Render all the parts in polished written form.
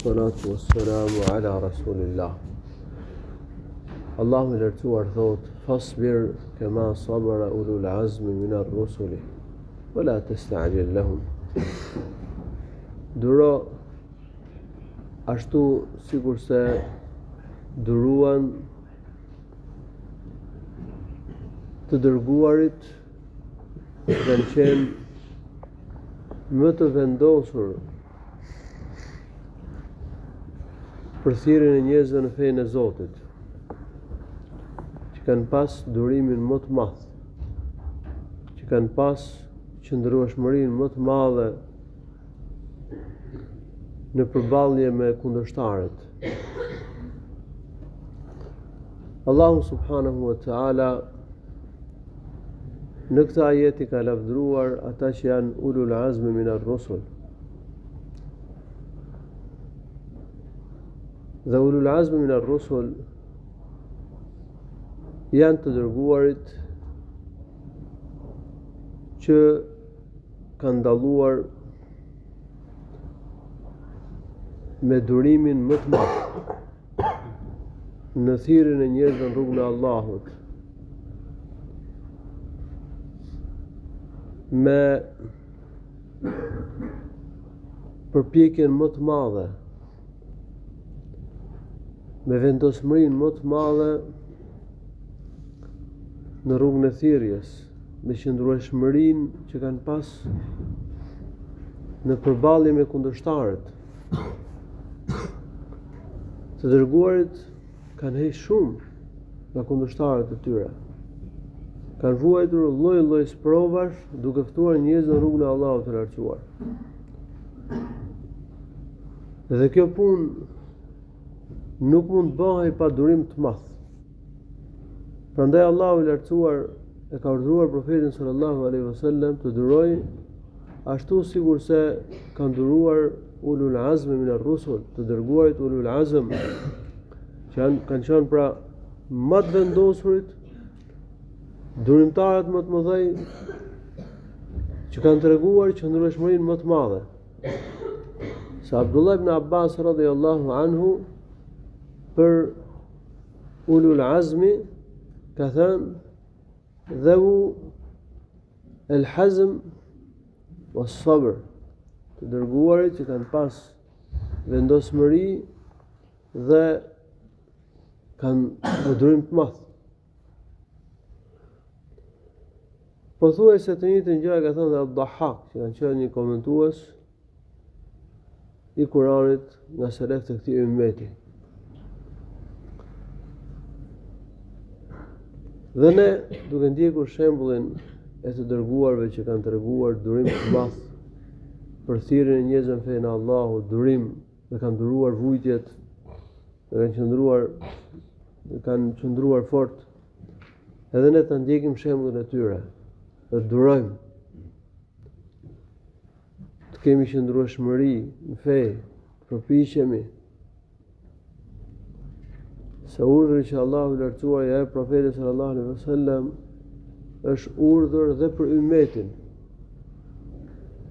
Wassalatu wassalamu ala rasulillah. Allahu I lartësuar thot: Fasbir kama sabara ulul azmi min ar-rusuli wala tasta'jil lahum. Duro ashtu sikur se duruan të dërguarit kanë qenë më të vendosur për thirrjen e njerëzve në fenë e Zotit, që kanë pas durimin më të madh, që kanë pas qëndrueshmërinë më të madhe në përballje me kundërshtarët. Allahu subhanahu wa ta'ala në këtë ajet I ka lavdëruar ata që janë ulul azmi min ar-rusul. Dhe ulul azmi min ar-rusul janë të dërguarit që kanë dalluar me durimin më të madh në thirrjen e njerëzve në rrugën e Allahut, me përpjekjen më të madhe, me vendosmërinë më të madhe në rrugën e thirrjes, me qëndrueshmërinë që kanë pas në përballje me kundërshtarët. Të dërguarit kanë hequr shumë nga kundërshtarët e tyre. Kanë vuajtur lloj-lloj provash duke ftuar njerëz në rrugën e Allahut të lartësuar. Dhe kjo punë nuk mund të bëhej pa durim të madh. Prandaj Allahu I lartësuar e ka urdhëruar profetin sallallahu alaihi wasallam të durojë ashtu sikur se kanë duruar ulul azmi min ar-rusul, të dërguarit ulul azm, që kanë qenë pra më të vendosurit, durimtarët më të mëdhej, që kanë treguar qëndrueshmërinë më të madhe. Sa Abdullah ibn Abbas radhiyallahu anhu për ulul azmi ka thënë: dhawu el-hazm was-sabr, të dërguarit që kanë pas vendosmëri dhe kanë një durim të madh. Pothuajse të njëjtën gjë ka thënë Ad-Dahhak, që kanë qenë një komentues I Kuranit nga selef të këtij ummeti. Dhe ne, duke ndjekur shembullin e të dërguarve që kanë treguar durim të madh për thirrjen e njerëzve në fenë e Allahut, durim dhe kanë duruar vujtjet, dhe kanë qëndruar fort, edhe ne ta ndjekim shembullin e tyre, dhe durojmë të kemi qëndrueshmëri në fe, të përpiqemi. Se urdhri që Allahu I lartësuar I jep profetit sallallahu alaihi wasallam është urdhër dhe për ummetin.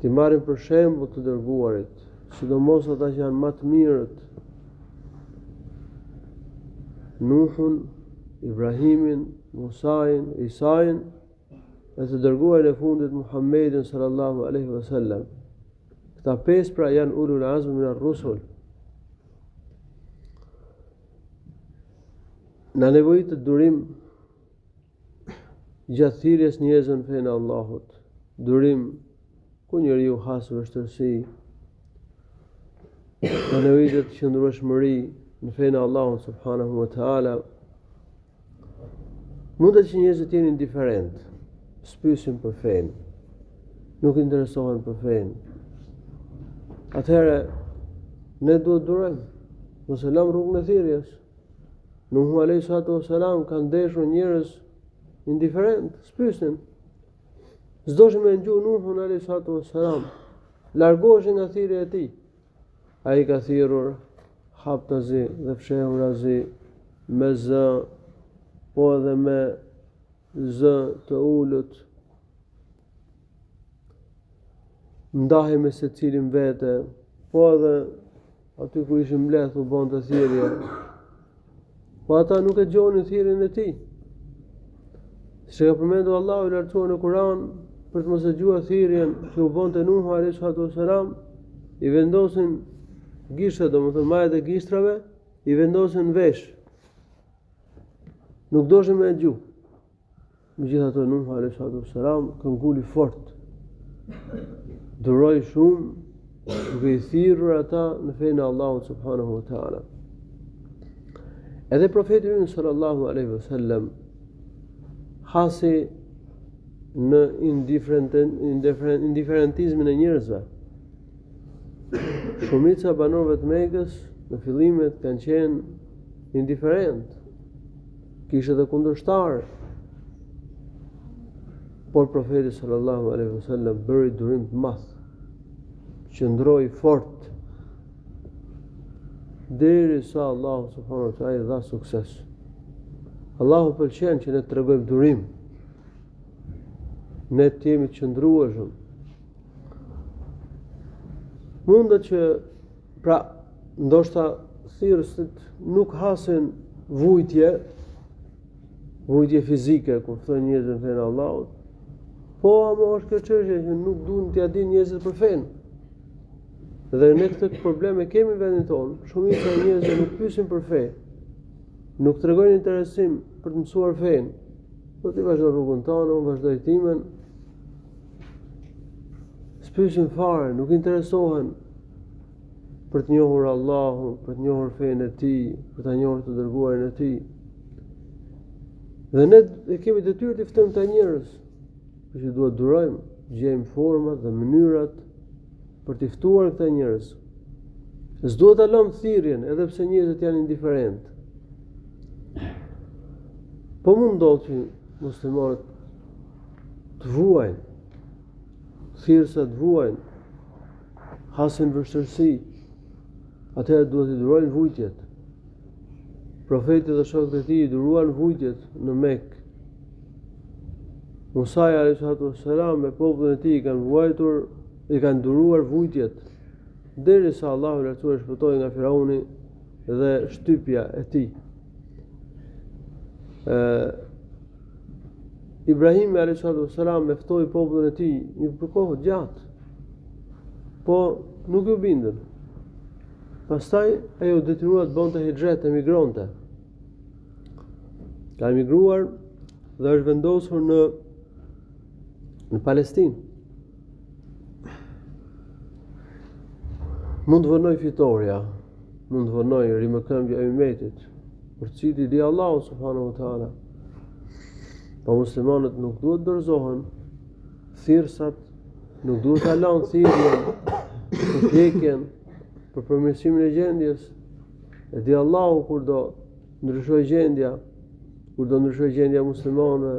Ti marrim për shembull të dërguarit, sidomos ata që janë më të mirët, Nuhun, Ibrahimin, Musain, Isain, e të dërguarin e fundit Muhammedin sallallahu alaihi wasallam. Këta pesë pra janë ulul azmi min ar-rusul. Në nevojitë të durim gjatë thirrjes njerëzve në fenë e Allahut, durim ku njeriu has vështirësi, në nevojitë të qëndrueshmëri në fenë e Allahut subhanahu wa ta'ala. Mundet që njerëzit të jenë indiferent, spyesin për fenë, nuk interesohen për fenë. Atëherë ne duhet durojmë, mos e lëm rrugën e thirrjes. Nuhu alayhi salatu wassalam kanë ndeshur njerëz indiferent, spyesin. S'doshin me ngju Nuhun alayhi salatu wassalam, largoheshin nga thirrja e tij. Ai ka thirrur haptazi dhe fshehurazi me z, po edhe me z të ulët, ndahe me secilin vete, po edhe aty ku ishin mbledh u bën të thirrje. Po ata nuk e gjonin thirrjen e tij. Si ka përmendur Allahu i lartësuar në Kur'an, për të mos e dëgjuar thirrjen që u bonte Nuhu alayhi salatu wasalam, i vendosin gishtat, domethënë majat e gishtrave, i vendosin vesh. Nuk doshin me e dëgju. Megjithatë Nuhu alayhi salatu wasalam kënguli fort. Duroi shumë duke i thirrur ata në fenë e Allahut subhanahu wa taala. Edhe profeti ynë sallallahu alaihi wasallam hasi në indiferentizmin e njerëzve. Shumica e banorëve të Mekës në fillimet kanë qenë indiferent, kishte edhe kundërshtar. Por profeti sallallahu alaihi wasallam bëri durim të madh, qëndroi fort derisa Allahu subhanahu wa taala i dha sukses. Allahu pëlqen që ne të tregojmë durim, ne të jemi të qëndrueshëm. Mundet që, pra, ndoshta thirrësit nuk hasin vujtje fizike, kur thonë njerëzit në fenë e Allahut, po ama është kjo çështje që nuk duan t'ia dinë njerëzit për fenë. Dhe ne këtë problem e kemi në vendin tonë. Shumica e njerëzve nuk pyesin për fe, nuk tregojnë interesim për të mësuar fenë. Do të vazhdoj rrugën tonë, unë vazhdoj timen. S'pyesin fare, nuk interesohen për të njohur Allahun, për të njohur fenë e tij, për ta njohur të dërguarin e tij. Dhe ne e kemi detyrë të ftojmë këta njerëz, që duhet durojmë, gjejmë format dhe mënyrat për të ftuar këta njerëz. S'duhet ta lëmë thirrjen, edhe pse njerëzit janë indiferent. Po mund ndodhë që muslimanët të vuajnë, thirrsa të vuajnë, hasin vështirësi, atëherë duhet i durojnë vujtjet. Profeti dhe shokët e tij i duruan vujtjet në Mekë. Musa alayhi salatu wassalam me popullin e tij i kanë duruar vujtjet, derisa Allahu i lartësuar shpëtoi nga Firauni dhe shtypja e tij. Ibrahim alayhi salatu wassalam me ftoi popullin e tij një kohë gjatë, po nuk u bindën. Pastaj ai u detyrua të bënte hijret, emigronte. Ka emigruar dhe është vendosur në Palestinë. Mund të vënoj fitoria, mund të vënoj rimëkëmbja e ummetit, për të cilin di Allahu subhanahu wa taala. Po muslimanët nuk duhet dorëzohen, thirrsat nuk duhet ta lanë thirrjen, përpjekjen për përmirësimin e gjendjes. E di Allahu kur do ndryshoj gjendja, kur do ndryshoj gjendja e muslimanëve,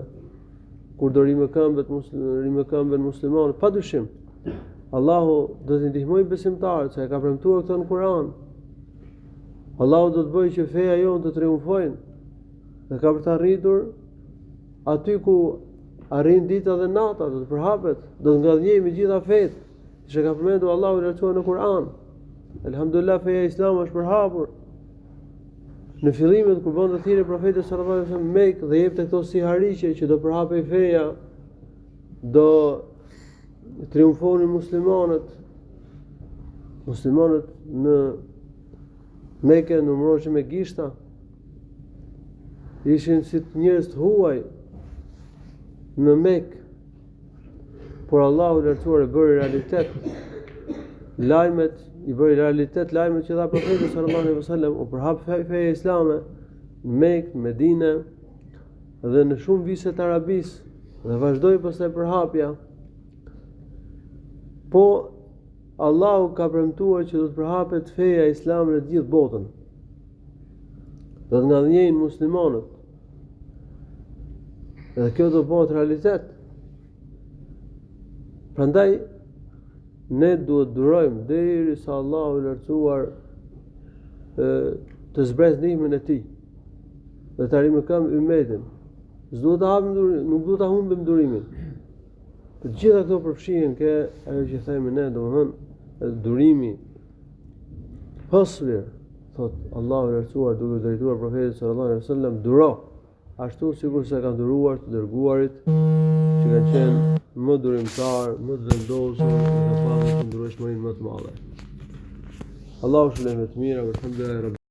kur do rimëkëmben muslimanët, padyshim. Allahu do t'i ndihmojë besimtarët, se e ka premtuar këtë në Kur'an. Allahu do të bëjë që feja jonë të triumfojnë, dhe ka për të arritur aty ku arrin dita dhe nata, do të përhapet, do të ngadhnjejë me gjitha fetë, që ka përmendur Allahu i lartësuar në Kur'an. Elhamdulillah, feja Islam është përhapur. Në fillimet kur bën të thirrje profeti sallallahu alaihi wasallam Mekë dhe jepte këto si hariqe që do përhapej feja, do triumfonin muslimanët. Muslimanët në Mekë numëroheshin me gishta, ishin si njerëz të huaj në Mekë, por Allahu i lartësuar e bëri realitet lajmet, lajmet që dha profeti sallallahu alaihi wasallam, u përhap feja islame në Mekë, Medinë dhe në shumë vise të Arabisë, dhe vazhdoi pastaj përhapja. Po Allahu ka premtuar që do të përhapet feja islame në të gjithë botën. Do të ngadhnjejnë muslimanët. Dhe kjo do bëhet realitet. Prandaj ne duhet durojmë derisa Allahu i lartësuar të zbresë ndihmën e tij dhe të rimëkëmbë ummetin. Nuk duhet ta humbim durimin. Të gjitha këto përfshihen ke ajo që themi ne, domethënë durimi. Fasbir, thot Allahu i lartësuar duke drejtuar profetit sallallahu alaihi wasallam, duro ashtu sikur se kanë duruar të dërguarit që kanë qenë më durimtar, më të vendosur, dhe pasur të ndryshmërinë më të madhe. Allahu shpëlimet mira, alhamdulillah.